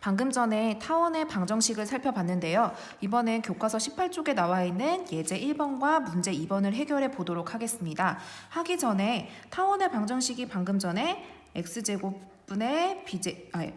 방금 전에 타원의 방정식을 살펴봤는데요. 이번엔 교과서 18쪽에 나와 있는 예제 1번과 문제 2번을 해결해 보도록 하겠습니다. 하기 전에 타원의 방정식이 방금 전에 x제곱분의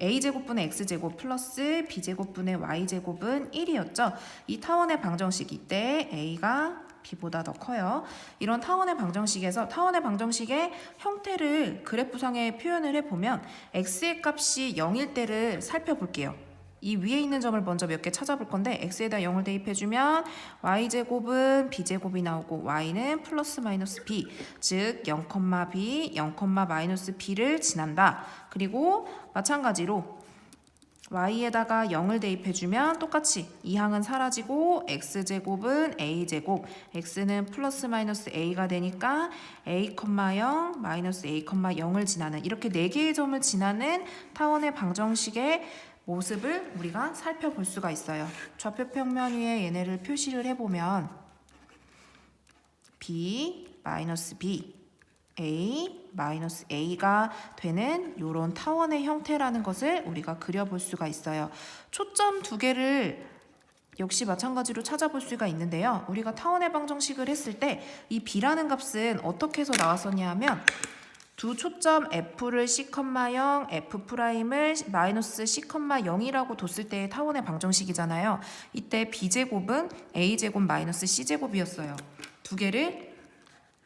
a제곱분의 x제곱 플러스 b제곱분의 y제곱은 1이었죠. 이 타원의 방정식 이때 a가 b보다 더 커요. 이런 타원의 방정식에서 타원의 방정식의 형태를 그래프상에 표현을 해보면 x의 값이 0일 때를 살펴볼게요. 이 위에 있는 점을 먼저 몇 개 찾아볼 건데 x에다 0을 대입해주면 y제곱은 b제곱이 나오고 y는 플러스 마이너스 b, 즉 0,b, 0,-b를 지난다. 그리고 마찬가지로 y에다가 0을 대입해주면 똑같이 이 항은 사라지고 x제곱은 a제곱, x는 플러스 마이너스 a가 되니까 a, 0, 마이너스 a, 0을 지나는 이렇게 4개의 점을 지나는 타원의 방정식의 모습을 우리가 살펴볼 수가 있어요. 좌표 평면 위에 얘네를 표시를 해보면 b, 마이너스 b, a, 마이너스 a가 되는 이런 타원의 형태라는 것을 우리가 그려볼 수가 있어요. 초점 두 개를 역시 마찬가지로 찾아볼 수가 있는데요. 우리가 타원의 방정식을 했을 때 이 b라는 값은 어떻게 해서 나왔었냐 하면 두 초점 f를 c,0, f'을 마이너스 c,0이라고 뒀을 때의 타원의 방정식이잖아요. 이때 b제곱은 a제곱 마이너스 c제곱이었어요. 두 개를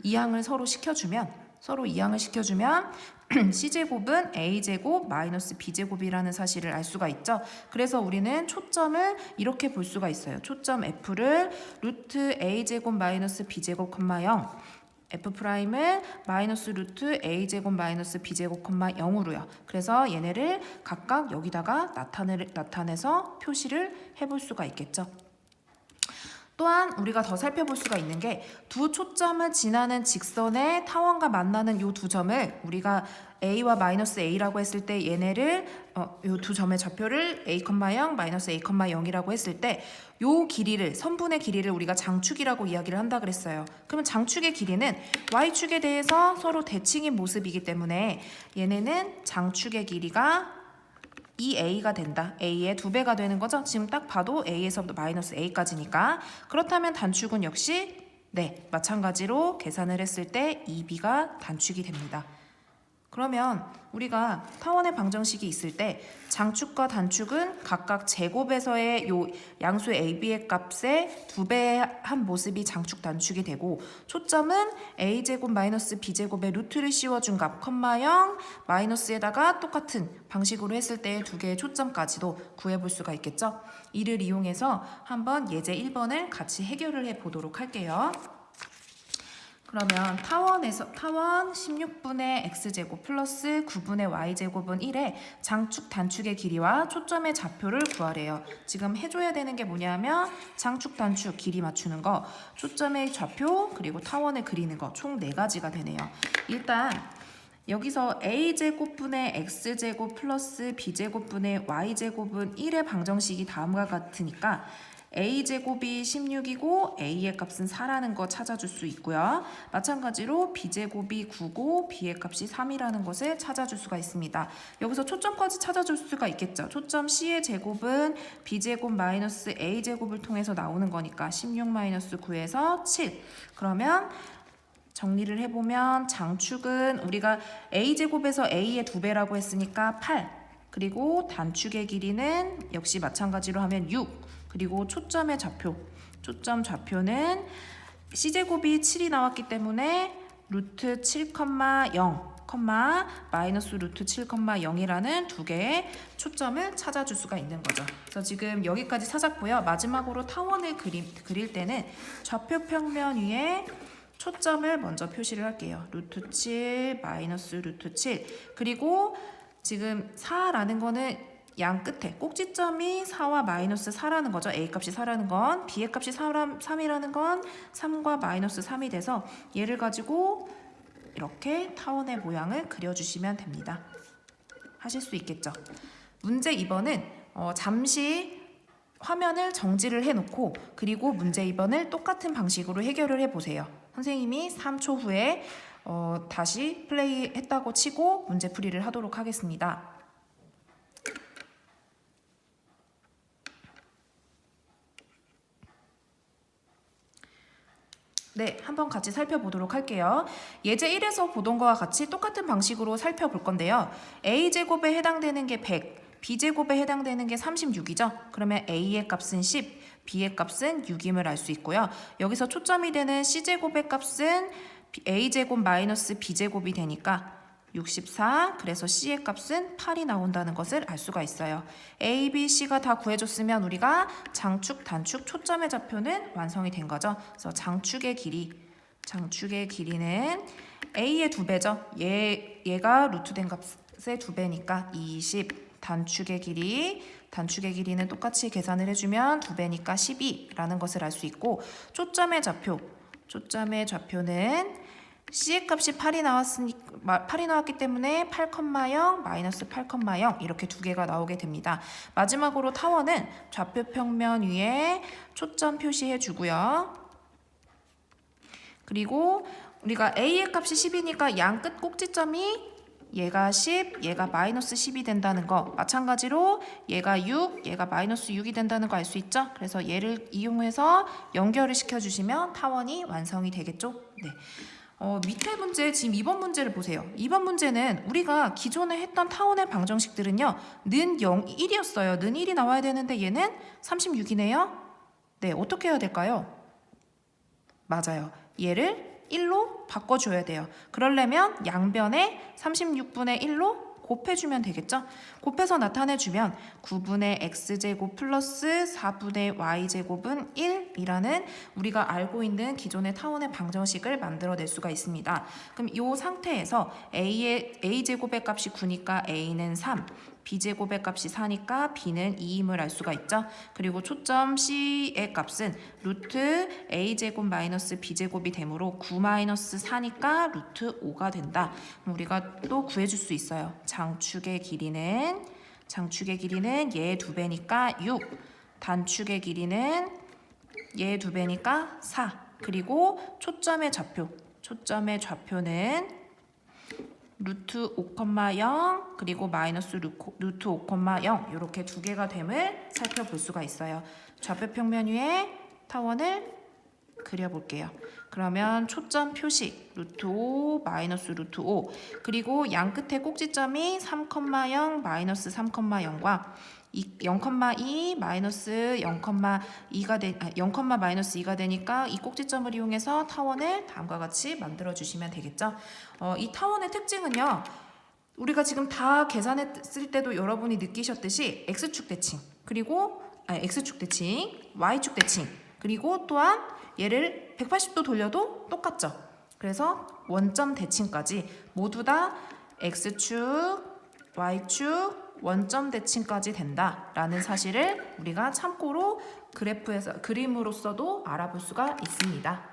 이항을 서로 이항을 시켜주면 c제곱은 a제곱 마이너스 b제곱이라는 사실을 알 수가 있죠. 그래서 우리는 초점을 이렇게 볼 수가 있어요. 초점 f를 루트 a제곱 마이너스 b제곱, 0 f'을 마이너스 루트 a제곱 마이너스 b제곱, 0으로요. 그래서 얘네를 각각 여기다가 나타내서 표시를 해볼 수가 있겠죠. 또한 우리가 더 살펴볼 수가 있는 게 두 초점을 지나는 직선의 타원과 만나는 이 두 점을 우리가 a와 마이너스 a라고 했을 때 얘네를 이 두 점의 좌표를 a, 0, 마이너스 a, 0이라고 했을 때 이 길이를 선분의 길이를 우리가 장축이라고 이야기를 한다 그랬어요. 그러면 장축의 길이는 y축에 대해서 서로 대칭인 모습이기 때문에 얘네는 장축의 길이가 2a가 된다. a의 2배가 되는 거죠. 지금 딱 봐도 a에서부터 마이너스 a까지니까. 그렇다면 단축은 역시 마찬가지로 계산을 했을 때 2b가 단축이 됩니다. 그러면 우리가 타원의 방정식이 있을 때 장축과 단축은 각각 제곱에서의 요 양수 AB의 값의 2배의 한 모습이 장축 단축이 되고 초점은 A제곱 마이너스 B제곱의 루트를 씌워준 값, 0 마이너스에다가 똑같은 방식으로 했을 때의 두 개의 초점까지도 구해볼 수가 있겠죠. 이를 이용해서 한번 예제 1번을 같이 해결을 해보도록 할게요. 그러면 타원 16분의 x제곱 플러스 9분의 y제곱은 1에 장축 단축의 길이와 초점의 좌표를 구하래요. 지금 해줘야 되는 게 뭐냐면 장축 단축 길이 맞추는 거, 초점의 좌표, 그리고 타원을 그리는 거 총 4가지가 되네요. 일단 여기서 a제곱분의 x제곱 플러스 b제곱분의 y제곱은 1의 방정식이 다음과 같으니까 a제곱이 16이고 a의 값은 4라는 거 찾아줄 수 있고요. 마찬가지로 b제곱이 9고 b의 값이 3이라는 것을 찾아줄 수가 있습니다. 여기서 초점까지 찾아줄 수가 있겠죠. 초점 c의 제곱은 b제곱 마이너스 a제곱을 통해서 나오는 거니까 16 마이너스 9에서 7. 그러면 정리를 해보면 장축은 우리가 a제곱에서 a의 2배라고 했으니까 8. 그리고 단축의 길이는 역시 마찬가지로 하면 6. 그리고 초점의 좌표, 초점 좌표는 c제곱이 7이 나왔기 때문에 루트 7, 0, 마이너스 루트 7, 0이라는 두 개의 초점을 찾아줄 수가 있는 거죠. 그래서 지금 여기까지 찾았고요. 마지막으로 타원을 그릴 때는 좌표 평면 위에 초점을 먼저 표시를 할게요. 루트 7, 마이너스 루트 7. 그리고 지금 4라는 거는 양 끝에 꼭지점이 4와 마이너스 4라는 거죠. A값이 4라는 건, B의 값이 3이라는 건 3과 마이너스 3이 돼서 얘를 가지고 이렇게 타원의 모양을 그려주시면 됩니다. 하실 수 있겠죠. 문제 2번은 잠시 화면을 정지를 해놓고 그리고 문제 2번을 똑같은 방식으로 해결을 해보세요. 선생님이 3초 후에 다시 플레이 했다고 치고 문제 풀이를 하도록 하겠습니다. 네, 한번 같이 살펴보도록 할게요. 예제 1에서 보던 거와 같이 똑같은 방식으로 살펴볼 건데요. a제곱에 해당되는 게 100, b제곱에 해당되는 게 36이죠. 그러면 a의 값은 10, b의 값은 6임을 알 수 있고요. 여기서 초점이 되는 c제곱의 값은 a제곱 마이너스 b제곱이 되니까 64, 그래서 C의 값은 8이 나온다는 것을 알 수가 있어요. A, B, C가 다 구해줬으면 우리가 장축, 단축, 초점의 좌표는 완성이 된 거죠. 그래서 장축의 길이는 A의 2배죠. 얘가 루트된 값의 2배니까 20. 단축의 길이는 똑같이 계산을 해주면 2배니까 12라는 것을 알 수 있고, 초점의 좌표는 C의 값이 8이 나왔기 때문에 8,0 마이너스 8,0 이렇게 두 개가 나오게 됩니다. 마지막으로 타원은 좌표 평면 위에 초점 표시해 주고요. 그리고 우리가 A의 값이 10이니까 양 끝 꼭지점이 얘가 10, 얘가 마이너스 10이 된다는 거, 마찬가지로 얘가 6, 얘가 마이너스 6이 된다는 거 알 수 있죠? 그래서 얘를 이용해서 연결을 시켜주시면 타원이 완성이 되겠죠? 네. 밑에 문제, 지금 2번 문제를 보세요. 2번 문제는 우리가 기존에 했던 타원의 방정식들은요, 는 0, 1이었어요. 는 1이 나와야 되는데 얘는 36이네요. 네, 어떻게 해야 될까요? 맞아요. 얘를 1로 바꿔줘야 돼요. 그러려면 양변에 36분의 1로 곱해주면 되겠죠? 곱해서 나타내주면 9분의 x제곱 플러스 4분의 y제곱은 1이라는 우리가 알고 있는 기존의 타원의 방정식을 만들어낼 수가 있습니다. 그럼 이 상태에서 a제곱의 값이 9니까 a는 3, b제곱의 값이 4니까 b는 2임을 알 수가 있죠. 그리고 초점 c의 값은 루트 a제곱 마이너스 b제곱이 되므로 9 마이너스 4니까 루트 5가 된다. 그럼 우리가 또 구해줄 수 있어요. 장축의 길이는 얘 2배니까 6, 단축의 길이는 얘 2배니까 4. 그리고 초점의 좌표는 루트 5,0 그리고 마이너스 루트 5,0 이렇게 두 개가 됨을 살펴볼 수가 있어요. 좌표 평면 위에 타원을 그려볼게요. 그러면 초점 표시 루트 5 마이너스 루트 5 그리고 양 끝에 꼭지점이 3,0 마이너스 3,0과 0,2 마이너스 0, 마이너스 2가 되니까 이 꼭지점을 이용해서 타원을 다음과 같이 만들어 주시면 되겠죠. 이 타원의 특징은요, 우리가 지금 다 계산했을 때도 여러분이 느끼셨듯이 X축 대칭, 그리고 X축 대칭, Y축 대칭, 그리고 또한 얘를 180도 돌려도 똑같죠. 그래서 원점 대칭까지 모두 다 X축, Y축, 원점 대칭까지 된다라는 사실을 우리가 참고로 그림으로서도 알아볼 수가 있습니다.